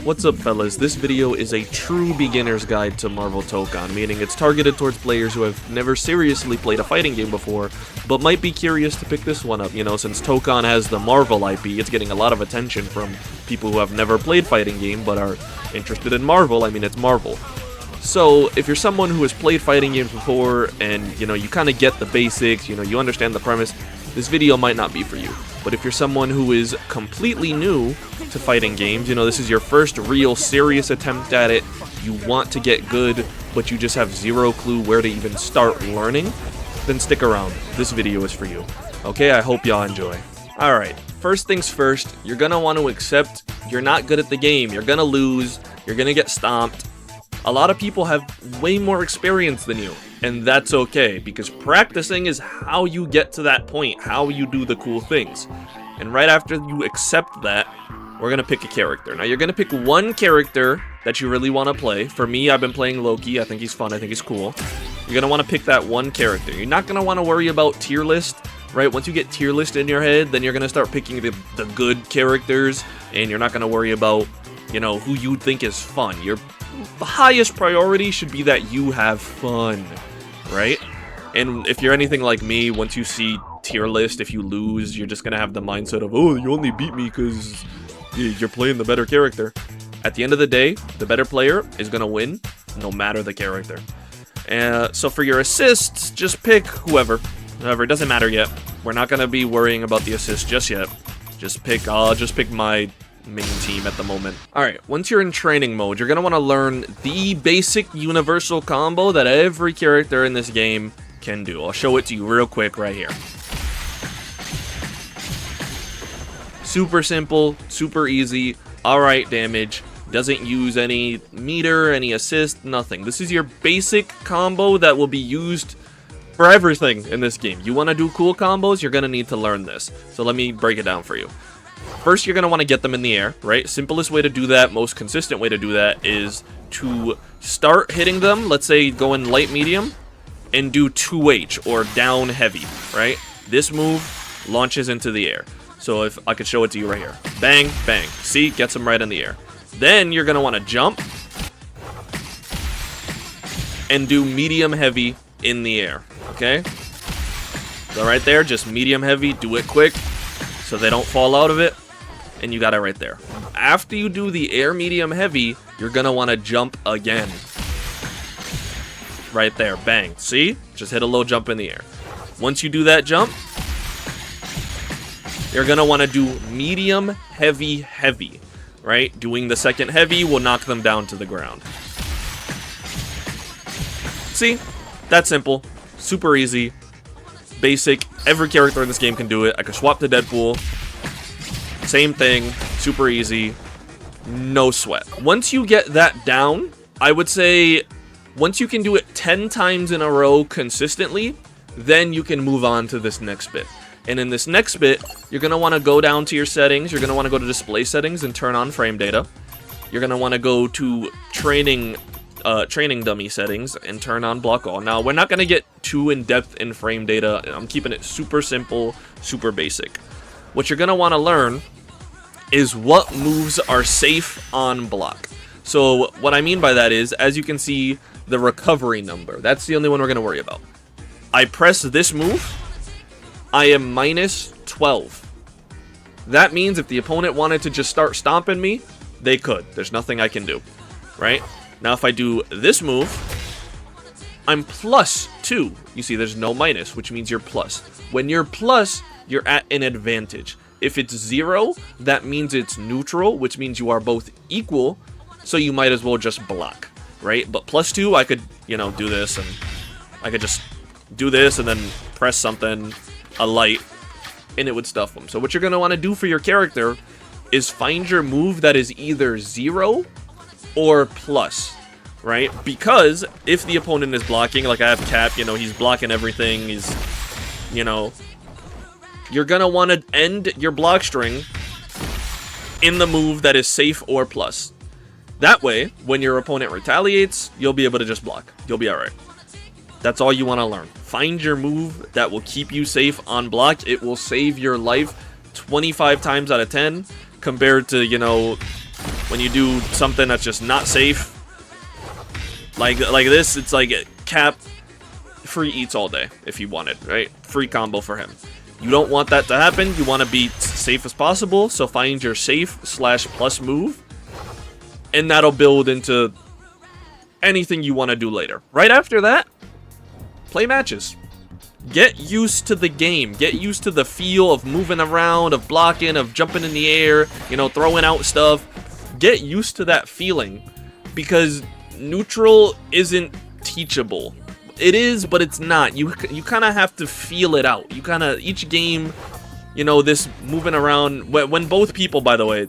What's up, fellas? This video is a true beginner's guide to Marvel Tokon, meaning it's targeted towards players who have never seriously played a fighting game before, but might be curious to pick this one up. You know, since Tokon has the Marvel IP, it's getting a lot of attention from people who have never played fighting game but are interested in Marvel. I mean, it's Marvel. So, if you're someone who has played fighting games before, and, you know, you kind of get the basics, you know, you understand the premise, this video might not be for you. But if you're someone who is completely new to fighting games, you know, this is your first real serious attempt at it, you want to get good, but you just have zero clue where to even start learning, then stick around. This video is for you. Okay, I hope y'all enjoy. Alright, first things first, you're gonna want to accept you're not good at the game. You're gonna lose, you're gonna get stomped. A lot of people have way more experience than you, and that's okay, because practicing is how you get to that point, how you do the cool things. And right after you accept that, we're gonna pick a character. Now, you're gonna pick one character that you really want to play. For me, I've been playing Loki. I think he's fun. I think he's cool. You're gonna want to pick that one character. You're not gonna want to worry about tier list, right? Once you get tier list in your head, then you're gonna start picking the good characters, and you're not gonna worry about, you know, who you think is fun. The highest priority should be that you have fun, right? And if you're anything like me, once you see tier list, if you lose, you're just gonna have the mindset of, oh, you only beat me because you're playing the better character. At the end of the day, the better player is gonna win, no matter the character. So for your assists, just pick whoever. It doesn't matter yet. We're not gonna be worrying about the assist just yet. I'll just pick my main team at the moment. Alright, once you're in training mode, you're going to want to learn the basic universal combo that every character in this game can do. I'll show it to you real quick right here. Super simple, super easy, alright damage, doesn't use any meter, any assist, nothing. This is your basic combo that will be used for everything in this game. You want to do cool combos, you're going to need to learn this. So let me break it down for you. First, you're going to want to get them in the air, right? Simplest way to do that, most consistent way to do that is to start hitting them, let's say go in light medium, and do 2H, or down heavy, right? This move launches into the air. So if I could show it to you right here. Bang, bang. See? Gets them right in the air. Then you're going to want to jump and do medium heavy in the air, okay? So right there, just medium heavy, do it quick so they don't fall out of it. And you got it right there. After you do the air medium heavy, you're gonna want to jump again. Right there, bang. See? Just hit a low jump in the air. Once you do that jump, you're gonna want to do medium heavy heavy, right? Doing the second heavy will knock them down to the ground. See? That's simple. Super easy. Basic. Every character in this game can do it. I could swap to Deadpool. Same thing, super easy, no sweat. Once you get that down, I would say once you can do it 10 times in a row consistently, then you can move on to this next bit. And in this next bit, you're going to want to go down to your settings, you're going to want to go to display settings and turn on frame data. You're going to want to go to training dummy settings and turn on block all. Now, we're not going to get too in-depth in frame data. I'm keeping it super simple, super basic. What you're going to want to learn is what moves are safe on block. So what I mean by that is, as you can see, the recovery number. That's the only one we're going to worry about. I press this move, I am minus 12. That means if the opponent wanted to just start stomping me, they could. There's nothing I can do, right? Now if I do this move, I'm plus 2. You see, there's no minus, which means you're plus. When you're plus, you're at an advantage. If it's 0, that means it's neutral, which means you are both equal, so you might as well just block, right? But plus 2, I could, you know, do this, and I could just do this and then press something, a light, and it would stuff them. So what you're going to want to do for your character is find your move that is either 0 or plus, right? Because if the opponent is blocking, like I have Cap, you know, he's blocking everything, he's, you know, you're going to want to end your block string in the move that is safe or plus. That way, when your opponent retaliates, you'll be able to just block. You'll be alright. That's all you want to learn. Find your move that will keep you safe on block. It will save your life 25 times out of 10 compared to, you know, when you do something that's just not safe. Like this, it's like Cap free eats all day if you want it, right? Free combo for him. You don't want that to happen. You want to be safe as possible, so find your safe / plus move, and that'll build into anything you want to do later. Right after that, play matches. Get used to the game. Get used to the feel of moving around, of blocking, of jumping in the air, you know, throwing out stuff. Get used to that feeling, because neutral isn't teachable. It is, but it's not. You kind of have to feel it out. You kind of, each game, you know, this moving around, when both people, by the way,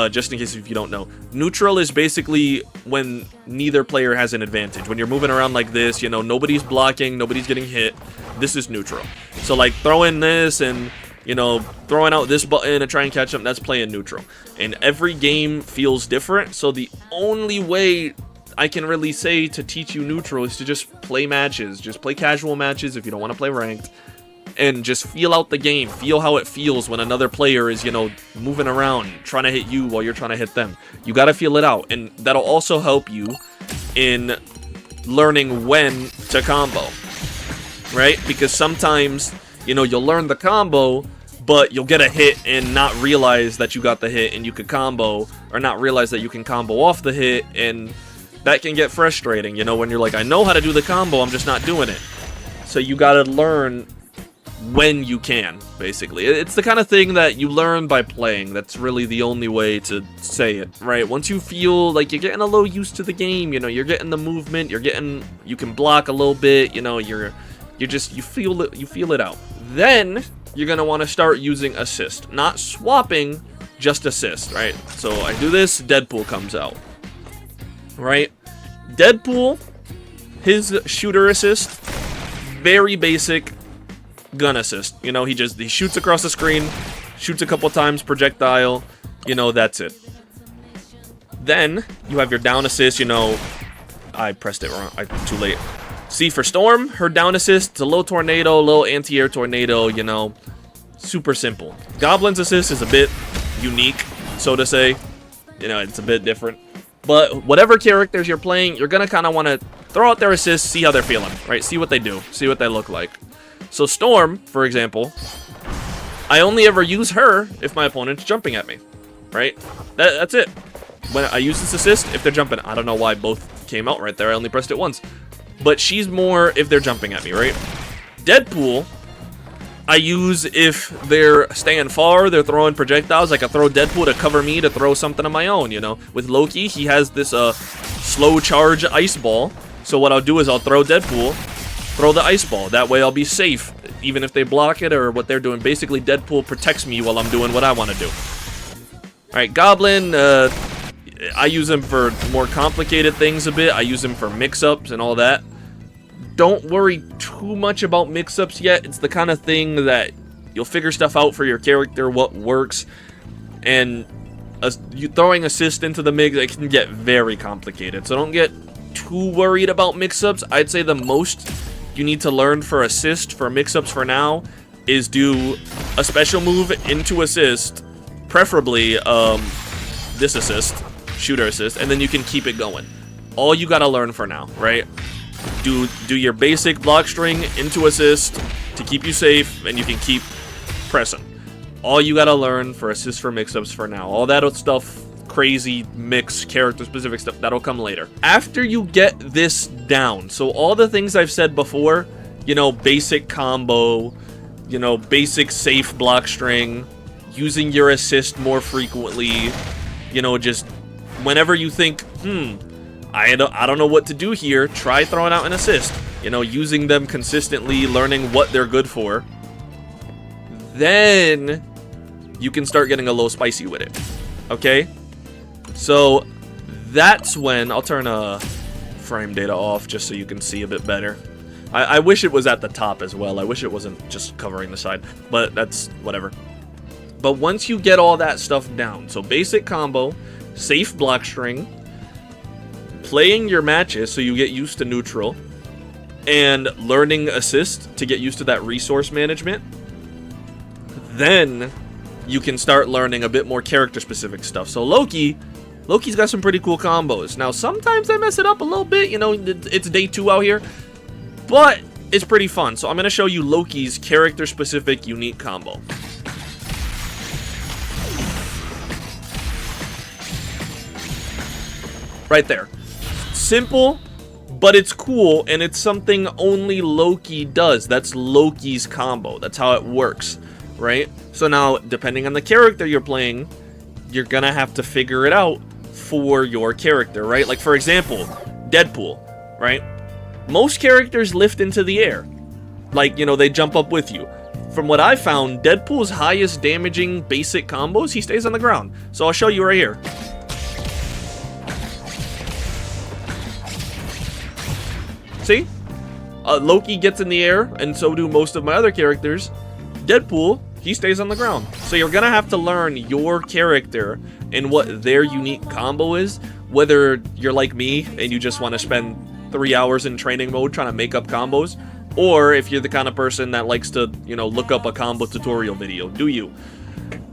just in case if you don't know, neutral is basically when neither player has an advantage. When you're moving around like this, you know, nobody's blocking, nobody's getting hit. This is neutral. So like throwing this and, you know, throwing out this button and try and catch them, that's playing neutral. And every game feels different, so the only way I can really say to teach you neutral is to just play matches. Just play casual matches if you don't want to play ranked. And just feel out the game. Feel how it feels when another player is, you know, moving around, trying to hit you while you're trying to hit them. You got to feel it out. And that'll also help you in learning when to combo. Right? Because sometimes, you know, you'll learn the combo, but you'll get a hit and not realize that you got the hit and you could combo. Or not realize that you can combo off the hit, and that can get frustrating, you know, when you're like, I know how to do the combo, I'm just not doing it. So you gotta learn when you can, basically. It's the kind of thing that you learn by playing. That's really the only way to say it, right? Once you feel like you're getting a little used to the game, you know, you're getting the movement, you can block a little bit, you know, you feel it out. Then you're gonna want to start using assist, not swapping, just assist, right? So I do this, Deadpool comes out. Right? Deadpool, his shooter assist, very basic gun assist. You know, he shoots across the screen, shoots a couple times, projectile, you know, that's it. Then you have your down assist, you know, I pressed it wrong, too late. See, for Storm, her down assist, it's a low tornado, low anti-air tornado, you know, super simple. Goblin's assist is a bit unique, so to say. You know, it's a bit different. But whatever characters you're playing, you're going to kind of want to throw out their assists, see how they're feeling, right? See what they do, see what they look like. So Storm, for example, I only ever use her if my opponent's jumping at me, right? That's it. When I use this assist, if they're jumping, I don't know why both came out right there. I only pressed it once. But she's more if they're jumping at me, right? Deadpool, I use if they're staying far, they're throwing projectiles. Like I throw Deadpool to cover me to throw something of my own, you know. With Loki, he has this slow charge ice ball. So what I'll do is I'll throw Deadpool, throw the ice ball. That way I'll be safe, even if they block it or what they're doing. Basically, Deadpool protects me while I'm doing what I want to do. Alright, Goblin, I use him for more complicated things a bit. I use him for mix-ups and all that. Don't worry too much about mix-ups yet. It's the kind of thing that you'll figure stuff out for your character, what works. And you throwing assist into the mix, it can get very complicated. So don't get too worried about mix-ups. I'd say the most you need to learn for assist, for mix-ups for now, is do a special move into assist. Preferably this assist, shooter assist, and then you can keep it going. All you gotta learn for now, right? Do your basic block string into assist to keep you safe, and you can keep pressing. All you gotta learn for assist for mix-ups for now. All that stuff, crazy mix, character-specific stuff, that'll come later. After you get this down, so all the things I've said before, you know, basic combo, you know, basic safe block string, using your assist more frequently, you know, just whenever you think, I don't know what to do here, try throwing out an assist. You know, using them consistently, learning what they're good for. Then you can start getting a little spicy with it. Okay? So that's when I'll turn frame data off just so you can see a bit better. I wish it was at the top as well. I wish it wasn't just covering the side, but that's whatever. But once you get all that stuff down, so basic combo, safe block string, playing your matches so you get used to neutral, and learning assist to get used to that resource management, then you can start learning a bit more character specific stuff. So Loki, Loki's got some pretty cool combos. Now, sometimes I mess it up a little bit. You know, it's day 2 out here. But it's pretty fun. So I'm going to show you Loki's character-specific unique combo. Right there. Simple, but it's cool, and it's something only Loki does. That's Loki's combo. That's how it works, right? So now, depending on the character you're playing, you're gonna have to figure it out for your character, right? Like, for example, Deadpool, right? Most characters lift into the air. Like, you know, they jump up with you. From what I found, Deadpool's highest damaging basic combos, he stays on the ground. So I'll show you right here. See? Loki gets in the air, and so do most of my other characters. Deadpool, he stays on the ground. So you're gonna have to learn your character and what their unique combo is, whether you're like me and you just want to spend 3 hours in training mode trying to make up combos, or if you're the kind of person that likes to, you know, look up a combo tutorial video. Do you?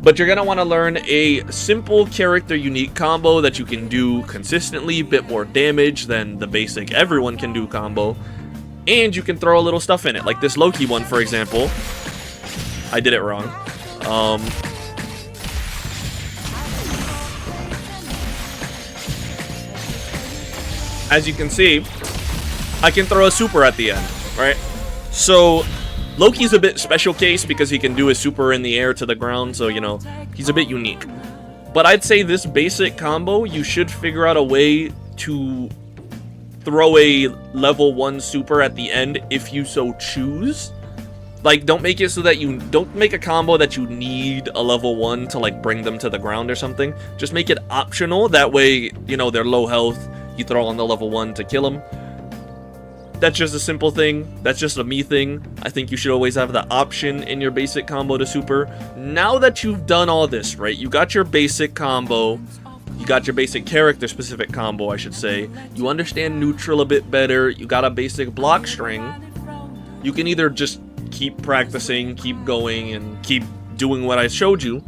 But you're gonna want to learn a simple character unique combo that you can do consistently, a bit more damage than the basic everyone can do combo, and you can throw a little stuff in it, like this Loki one, for example. I did it wrong. As you can see, I can throw a super at the end, right? So Loki's a bit special case because he can do his super in the air to the ground, so, you know, he's a bit unique. But I'd say this basic combo, you should figure out a way to throw a level 1 super at the end if you so choose. Like, don't make it so that you don't make a combo that you need a level 1 to, like, bring them to the ground or something. Just make it optional. That way, you know, they're low health. You throw on the level 1 to kill them. That's just a simple thing. That's just a me thing. I think you should always have the option in your basic combo to super. Now that you've done all this, right? You got your basic combo. You got your basic character-specific combo, I should say. You understand neutral a bit better. You got a basic block string. You can either just keep practicing, keep going, and keep doing what I showed you,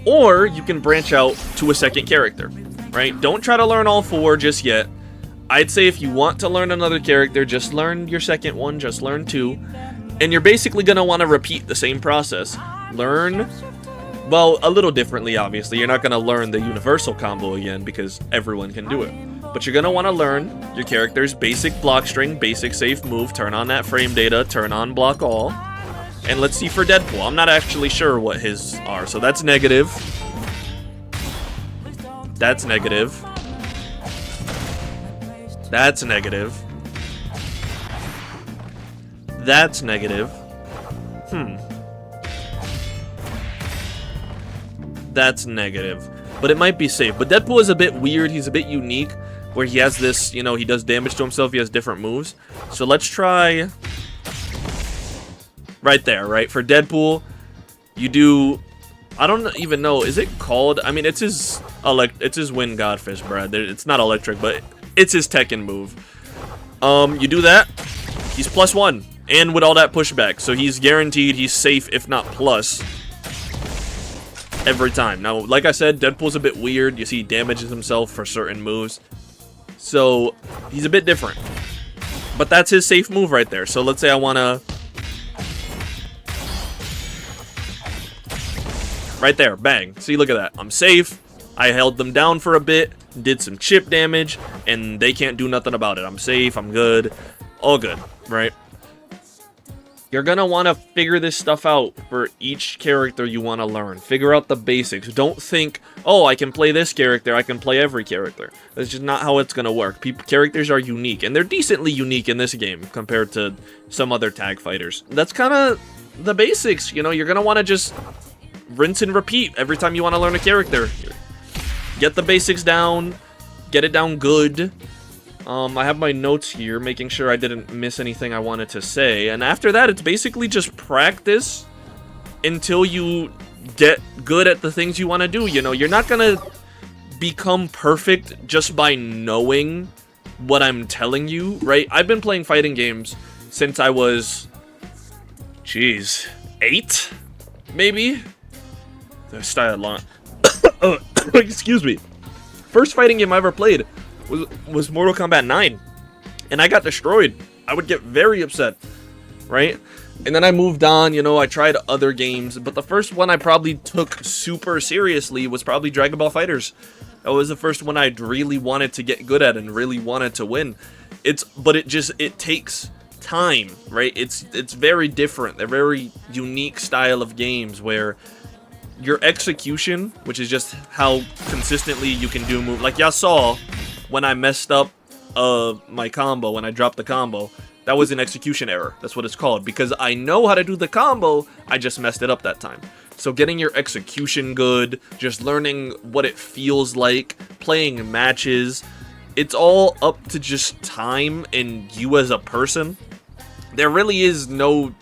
or you can branch out to a second character, right? Don't try to learn all 4 just yet. I'd say if you want to learn another character, just learn your second one, just learn 2, and you're basically going to want to repeat the same process. Learn, well, a little differently, obviously. You're not going to learn the universal combo again because everyone can do it. But you're going to want to learn your character's basic block string, basic safe move, turn on that frame data, turn on block all. And let's see for Deadpool. I'm not actually sure what his are, so that's negative. That's negative. That's negative. That's negative. That's negative. But it might be safe. But Deadpool is a bit weird. He's a bit unique. Where he has this, you know, he does damage to himself. He has different moves. So let's try... Right there, right? For Deadpool, you do... I don't even know. Is it called... I mean, it's his Wind Godfish, Brad. It's not electric, but... It's his Tekken move. You do that, he's +1, and with all that pushback, so he's guaranteed he's safe, if not plus, every time. Now, like I said, Deadpool's a bit weird. You see, he damages himself for certain moves, so he's a bit different. But that's his safe move right there. So let's say I want to... Right there, bang. See, look at that. I'm safe. I held them down for a bit, did some chip damage, and they can't do nothing about it. I'm safe, I'm good, all good, right? You're gonna want to figure this stuff out for each character you want to learn. Figure out the basics. Don't think, oh, I can play this character, I can play every character. That's just not how it's gonna work. Characters are unique, and they're decently unique in this game compared to some other tag fighters. That's kind of the basics, you know? You're gonna want to just rinse and repeat every time you want to learn a character. Get the basics down, get it down good. I have my notes here, making sure I didn't miss anything I wanted to say. And after that, it's basically just practice until you get good at the things you want to do. You know, you're not going to become perfect just by knowing what I'm telling you, right? I've been playing fighting games since I was, 8? Maybe? The style line. Excuse me. first fighting game I ever played was Mortal Kombat 9, and I got destroyed. I would get very upset, right? And then I moved on, you know, I tried other games, but the first one I probably took super seriously was probably Dragon Ball FighterZ. That was the first one I really wanted to get good at and really wanted to win. But it takes time, right? It's very different. They're very unique style of games where your execution, which is just how consistently you can do move. Like y'all saw when I messed up my combo, when I dropped the combo, that was an execution error. That's what it's called. Because I know how to do the combo, I just messed it up that time. So getting your execution good, just learning what it feels like, playing matches, it's all up to just time and you as a person. There really is no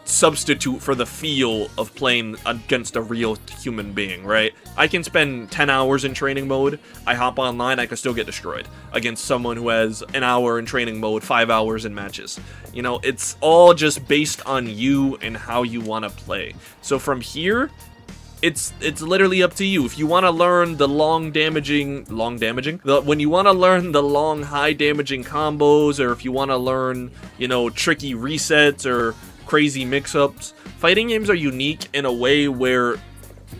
substitute for the feel of playing against a real human being, right? I can spend 10 hours in training mode, I hop online, I can still get destroyed against someone who has an hour in training mode, 5 hours in matches. You know, it's all just based on you and how you want to play. So from here, it's literally up to you. If you want to learn the when you want to learn the long high damaging combos, or if you want to learn, you know, tricky resets or crazy mix-ups, fighting games are unique in a way where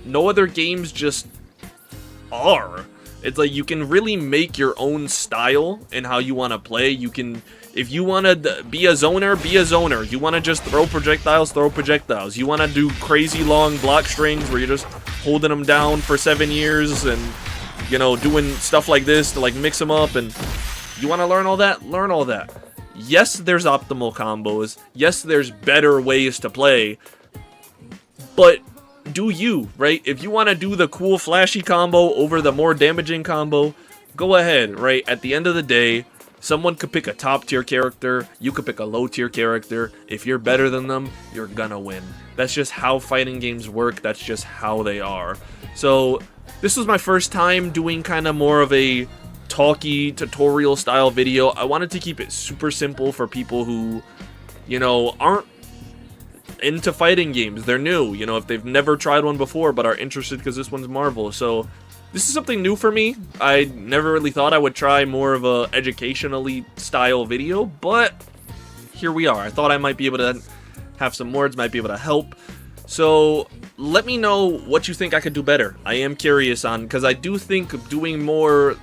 no other games just are. It's like you can really make your own style in how you want to play. You can, if you want to be a zoner, be a zoner. You want to just throw projectiles, throw projectiles. You want to do crazy long block strings where you're just holding them down for 7 years and, you know, doing stuff like this to like mix them up, and you want to learn all that, learn all that. Yes, there's optimal combos. Yes, there's better ways to play. But do you, right? If you want to do the cool flashy combo over the more damaging combo, go ahead, right? At the end of the day, someone could pick a top tier character, you could pick a low tier character. If you're better than them, you're gonna win. That's just how fighting games work. That's just how they are. So this was my first time doing kind of more of a talky tutorial style video. I wanted to keep it super simple for people who, you know, aren't into fighting games. They're new, you know, if they've never tried one before but are interested because this one's Marvel. So this is something new for me. I never really thought I would try more of a educationally style video, but here we are. I thought I might be able to have some words, might be able to help. So let me know what you think I could do better. I am curious on, because I do think doing more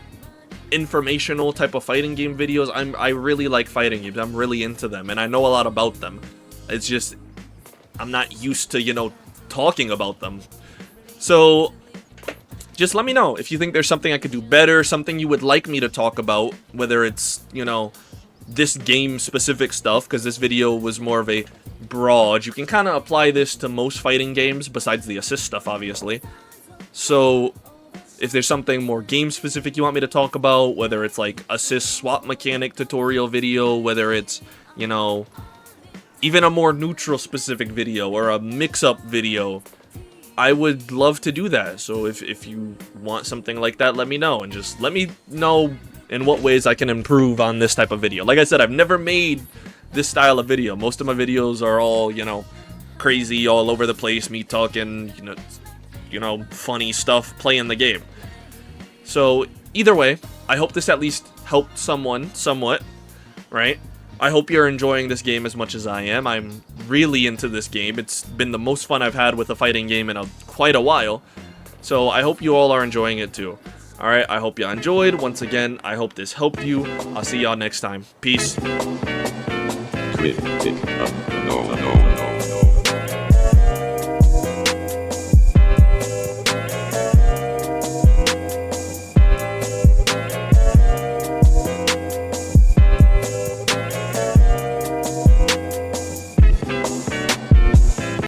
informational type of fighting game videos, I really like fighting games. I'm really into them, and I know a lot about them. It's just I'm not used to, you know, talking about them. So just let me know if you think there's something I could do better, something you would like me to talk about, whether it's, you know, this game specific stuff, because this video was more of a broad. You can kind of apply this to most fighting games besides the assist stuff, obviously. So if there's something more game specific you want me to talk about, whether it's like assist swap mechanic tutorial video, whether it's, you know, even a more neutral specific video or a mix-up video, I would love to do that. So if you want something like that, let me know, and just let me know in what ways I can improve on this type of video. Like I said, I've never made this style of video. Most of my videos are all, you know, crazy, all over the place, me talking, you know, funny stuff, playing the game. So either way, I hope this at least helped someone somewhat, right? I hope you're enjoying this game as much as I am. I'm really into this game. It's been the most fun I've had with a fighting game in quite a while. So I hope you all are enjoying it too. Alright, I hope you enjoyed. Once again, I hope this helped you. I'll see y'all next time. Peace. Clip it up. No.